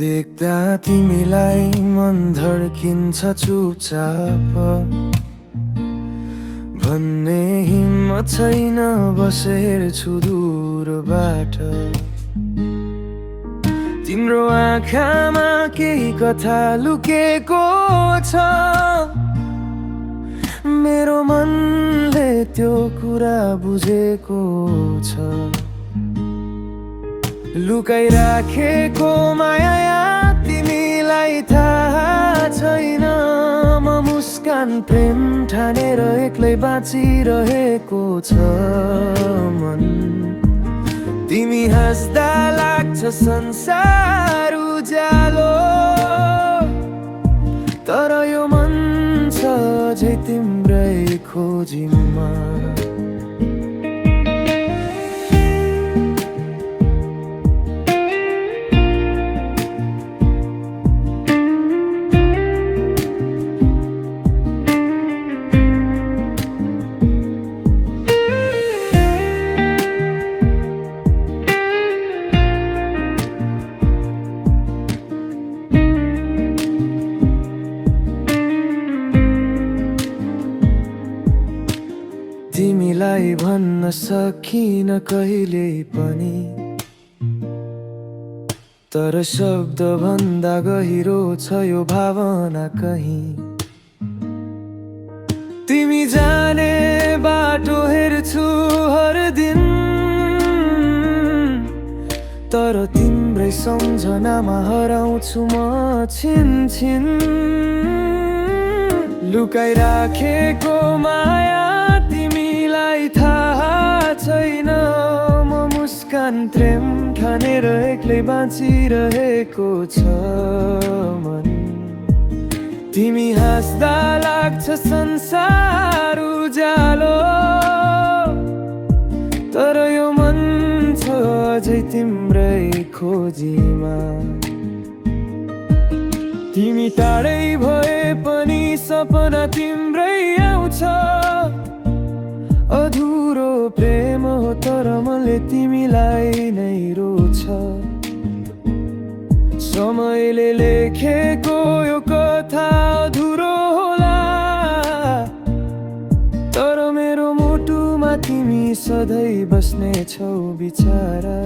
देख्दा तिमीलाई मन धड्किन्छ चुपचाप भन्ने हिम्मत छैन बसेर्छु दूरबाट। तिम्रो आँखामा केही कथा लुकेको छ, मेरो मनले त्यो कुरा बुझेको छ। लुकाइराखेको माया तिमीलाई थाहा छैन, म मुस्कान प्रेम ठानेर एक्लै बाँचिरहेको छ मन। तिमी हाँस्दा लाग्छ संसार उज्यालो, तर यो मन छ अझै तिम्रै खोजीमा। तिमीलाई भन्न सकिन कहिले पनि, तर शब्द भन्दा गहिरो छ यो भावना कहीं। तिमी जाने बाटो हेर्छु हर दिन, तर तिम्रै सम्झनामा हराउँछु म छिन छिन। लुकाइराखेको माया तिमीलाई थाहा छैन, म मुस्कान प्रेम ठानेर एक्लै बाँचिरहेको छ मन। तिमी हाँस्दा लाग्छ संसार उज्यालो, तर यो मन छ अझै तिम्रै खोजीमा। तिमी टाढै भए पनि सपना तिम्रै आउँछ, अधुरो प्रेम हो तर मनले तिमीलाई नै रोज्छ। समयले लेखेको यो कथा अधुरो होला, तर मेरो मुटुमा तिमी सधैँ बस्ने छौ बिचारा।